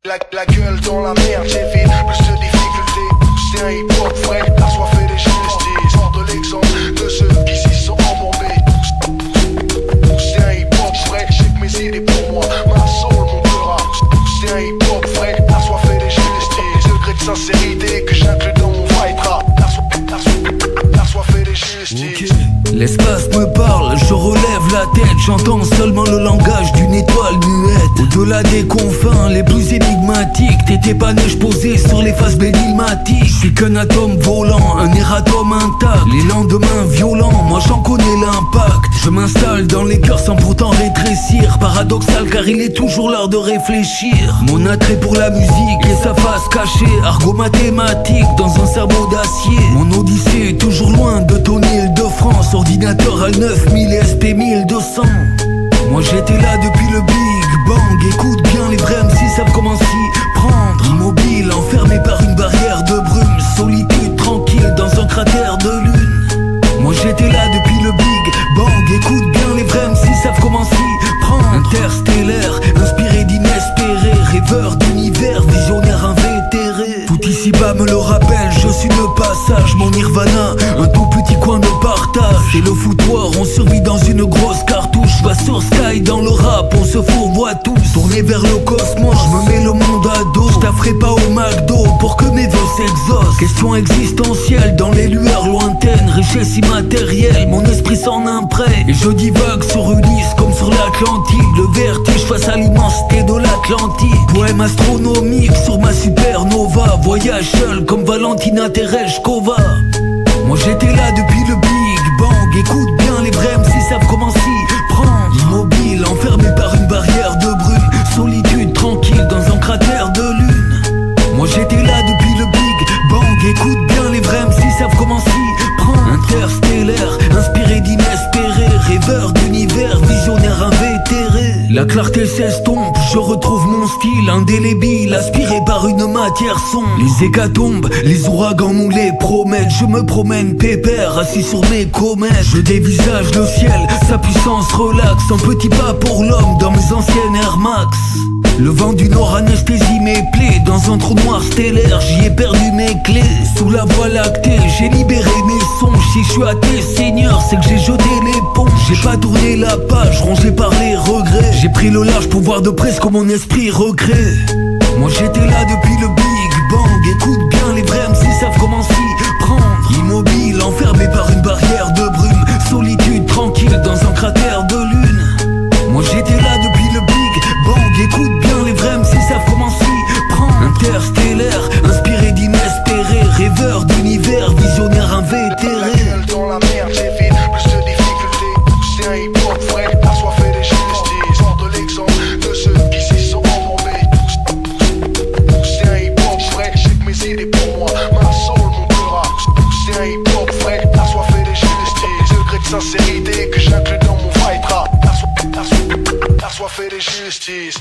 La gueule dans la merde, j'évite plus de difficultés. C'est un hip-hop frais, la soif et les justices. Sors de l'exemple de ceux qui s'y sont embourbés. C'est un hip-hop frais, j'ai que mes idées pour moi, ma soul, mon cœur. C'est un hip-hop frais, la soif et les justices. Degré de sincérité que j'inclus dans mon fight rap. La soif et les justices. L'espace me parle, je relève la tête, j'entends seulement le langage d'une étoile muette. Au-delà des confins les plus énigmatiques, t'étais pas neige posé sur les faces bénilmatiques. Je suis qu'un atome volant, un erratum intact. Les lendemains violents, moi j'en connais l'impact. Je m'installe dans les cœurs sans pourtant rétrécir. Paradoxal car il est toujours l'heure de réfléchir. Mon attrait pour la musique et sa face cachée, argot mathématique dans un cerveau d'acier. Mon odyssée est toujours loin de ton île de France. Ordinateur à 9000 et SP 1200. Moi j'étais là depuis le Big Bang. Écoute bien, les vrais MC savent comment s'y prendre. Immobile, enfermé par une barrière de brume. Solitude tranquille dans un cratère de lune. Moi j'étais là depuis le Big Bang. Écoute bien, les vrais MC savent comment s'y prendre. Interstellaire, inspiré d'inespéré. Rêveur d'univers, visionnaire invétéré. Tout ici-bas me le rappelle, je suis le passage. Mon nirvana, un tout petit coin de partage. C'est le foutoir, on survit dans une grosse cartouche. Va sur Sky, dans le rap, on se fourvoie tous. Tourné vers le cosmos, je me mets le monde à dos. Je t'afferai pas au McDo pour que mes vœux s'exaucent. Question existentielle dans les lueurs lointaines. Richesse immatérielle, mon esprit s'en imprègne. Et je divague sur Ulysse comme sur l'Atlantide. Le vertige face à l'immensité de l'Atlantique. Poème astronomique sur ma supernova. Voyage seul comme Valentina Tereshkova. Moi j'étais là depuis le Big Bang. Écoute bien, les vrais MC savent comment s'y prendre. Immobile, enfermé par une barrière de brume. Solitude tranquille dans un cratère de lune. Moi j'étais là depuis le Big Bang. Écoute bien, les vrais MC savent comment s'y prendre. Interstellaire, inspiré d'inespéré. Rêveur d'univers, visionnaire invétéré. La clarté s'estompe, je retrouve mon style indélébile, aspiré par une matière sombre. Les hécatombes, les ouragans nous les promettent. Je me promène pépère, assis sur mes comètes. Je dévisage le ciel, sa puissance relaxe. Un petit pas pour l'homme dans mes anciennes Air Max. Le vent du nord anesthésie mes plaies. Dans un trou noir stellaire, j'y ai perdu mes clés. Sous la voie lactée, j'ai libéré mes songes. Si je suis athée, Seigneur, c'est que j'ai jeté l'éponge. J'ai pas tourné la page, rongé par les regrets. J'ai pris le large pour voir de près ce que mon esprit recrée. Moi j'étais là depuis le Big Bang. Écoute bien, les vrais MC savent comment s'y prendre. Immobile, enfermé par une barrière de brume. Solitude tranquille dans un cratère de lune. Moi j'étais là depuis le Big Bang. Écoute bien, les vrais MC savent comment s'y prendre. Interstellaire, inspiré d'inespéré. Rêveur d'univers, visionnaire invétéré. La gueule dans la merde, j'évite plus de difficultés. C'est un hip-hop frais, la soif et les justices. Sors de l'exemple de ceux qui s'y sont embourbés. C'est un hip-hop frais, j'ai que mes idées pour moi, ma soul, mon cœur. C'est un hip-hop frais, la soif et les justices. Degré de sincérité que j'inclus dans mon fight rap. La soif et les justices.